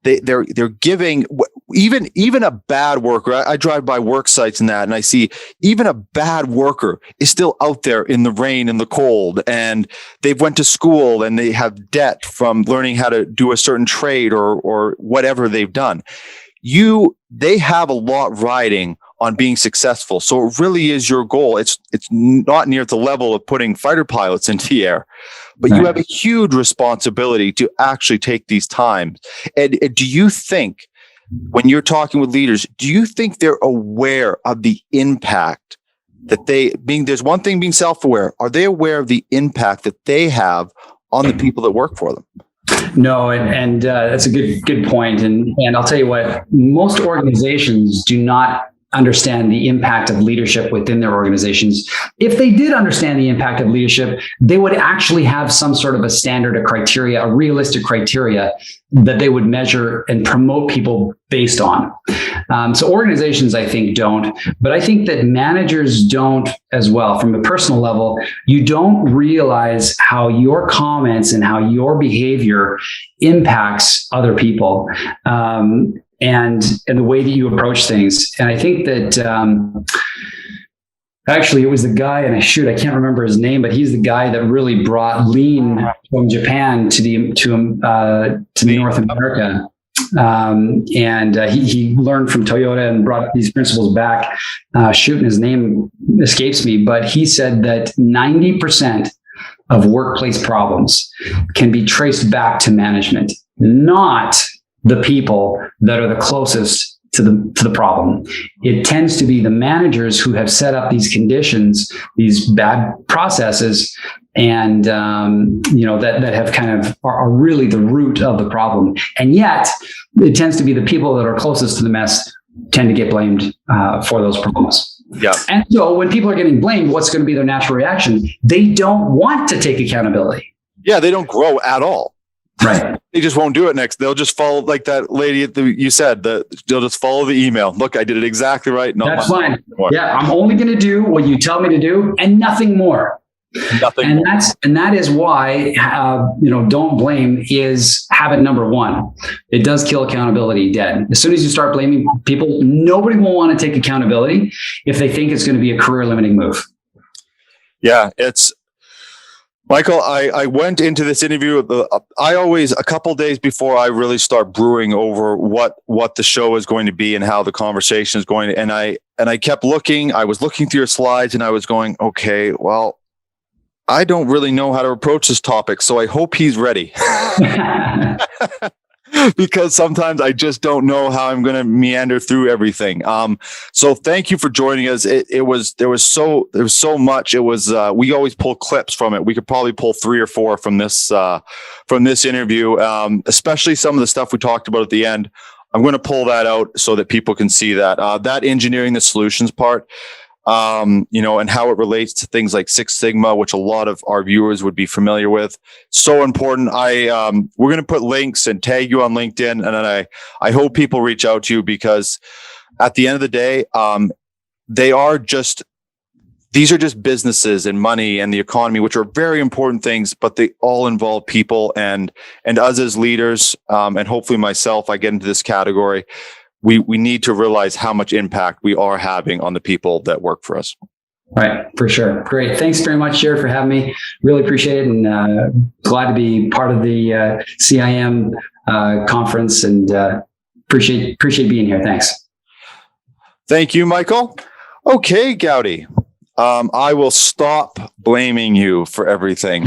[SPEAKER 1] They're giving, even a bad worker. I drive by work sites and that, and I see even a bad worker is still out there in the rain and the cold, and they've went to school and they have debt from learning how to do a certain trade or whatever they've done. They have a lot riding on being successful. So it really is your goal. It's not near the level of putting fighter pilots into the air, but you have a huge responsibility to actually take these times. And do you think, when you're talking with leaders, do you think they're aware of the impact that there's one thing being self-aware. Are they aware of the impact that they have on the people that work for them?
[SPEAKER 3] No, and that's a good point. And I'll tell you what, most organizations do not understand the impact of leadership within their organizations. If they did understand the impact of leadership, they would actually have some sort of a standard, a criteria, a realistic criteria that they would measure and promote people based on. So organizations, I think, don't, but I think that managers don't as well. From a personal level, you don't realize how your comments and how your behavior impacts other people. And the way that you approach things. And I think that actually it was the guy, and I can't remember his name, but he's the guy that really brought lean from Japan to North America. He learned from Toyota and brought these principles back. His name escapes me, but he said that 90% of workplace problems can be traced back to management, not the people that are the closest to the problem. It tends to be the managers who have set up these conditions, these bad processes, and that have kind of are really the root of the problem. And yet, it tends to be the people that are closest to the mess tend to get blamed for those problems.
[SPEAKER 1] Yeah.
[SPEAKER 3] And so when people are getting blamed, what's going to be their natural reaction? They don't want to take accountability.
[SPEAKER 1] Yeah, they don't grow at all.
[SPEAKER 3] Right.
[SPEAKER 1] They just won't do it next. They'll just follow, like that lady you said, they'll just follow the email. Look, I did it exactly right. No,
[SPEAKER 3] that's fine. Yeah, I'm only going to do what you tell me to do and nothing more.
[SPEAKER 1] Nothing more.
[SPEAKER 3] That is why don't blame is habit number one. It does kill accountability dead. As soon as you start blaming people, nobody will want to take accountability if they think it's going to be a career limiting move.
[SPEAKER 1] Yeah, Michael, I went into this interview. A couple days before I really start brewing over what the show is going to be and how the conversation is going to, and I kept looking. I was looking through your slides and I was going, okay, well, I don't really know how to approach this topic, so I hope he's ready. Because sometimes I just don't know how I'm going to meander through everything. So thank you for joining us. There was so much. It was we always pull clips from it. We could probably pull 3 or 4 from this interview, especially some of the stuff we talked about at the end. I'm going to pull that out so that people can see that engineering the solutions part. And how it relates to things like Six Sigma, which a lot of our viewers would be familiar with. So important. We're going to put links and tag you on LinkedIn. And then I hope people reach out to you, because at the end of the day, these are just businesses and money and the economy, which are very important things, but they all involve people and us as leaders. And hopefully myself, I get into this category. We need to realize how much impact we are having on the people that work for us.
[SPEAKER 3] Right, for sure. Great. Thanks very much, Jerrod, for having me. Really appreciate it, and glad to be part of the CIM conference, and appreciate being here. Thanks.
[SPEAKER 1] Thank you, Michael. Okay, Gowdy. I will stop blaming you for everything.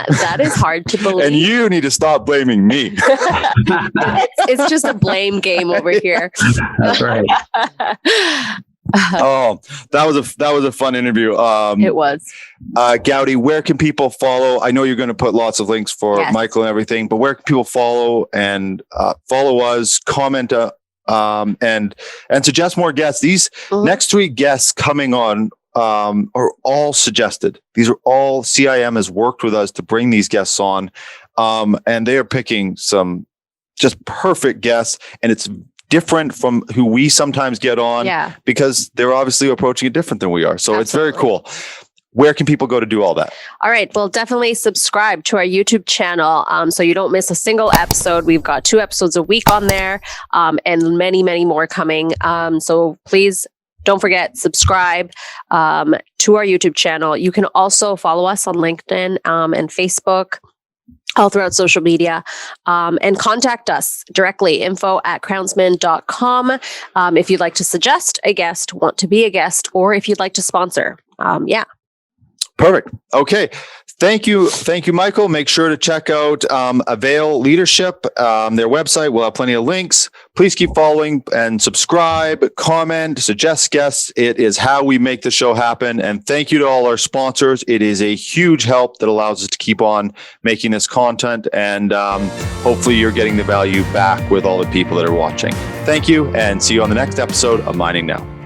[SPEAKER 2] That is hard to believe.
[SPEAKER 1] And you need to stop blaming me.
[SPEAKER 2] It's just a blame game over here.
[SPEAKER 3] That's right.
[SPEAKER 1] Oh, that was a fun interview.
[SPEAKER 2] It was.
[SPEAKER 1] Gowdy, where can people follow? I know you're going to put lots of links for Michael and everything, but where can people follow us, comment, and suggest more guests? These next 3 guests coming on are all suggested. These are all CIM has worked with us to bring these guests on, and they are picking some just perfect guests, and it's different from who we sometimes get on because they're obviously approaching it different than we are. So It's very cool. Where can people go to do all that? All
[SPEAKER 2] right. Well, definitely subscribe to our YouTube channel so you don't miss a single episode. We've got 2 episodes a week on there, and many, many more coming. So please don't forget, subscribe to our YouTube channel. You can also follow us on LinkedIn and Facebook, all throughout social media, and contact us directly, info@crownsman.com. If you'd like to suggest a guest, want to be a guest, or if you'd like to sponsor.
[SPEAKER 1] Perfect. Okay. Thank you, Michael. Make sure to check out Avail Leadership, their website. We'll have plenty of links. Please keep following and subscribe, comment, suggest guests. It is how we make the show happen. And thank you to all our sponsors. It is a huge help that allows us to keep on making this content. And hopefully you're getting the value back with all the people that are watching. Thank you, and see you on the next episode of Mining Now.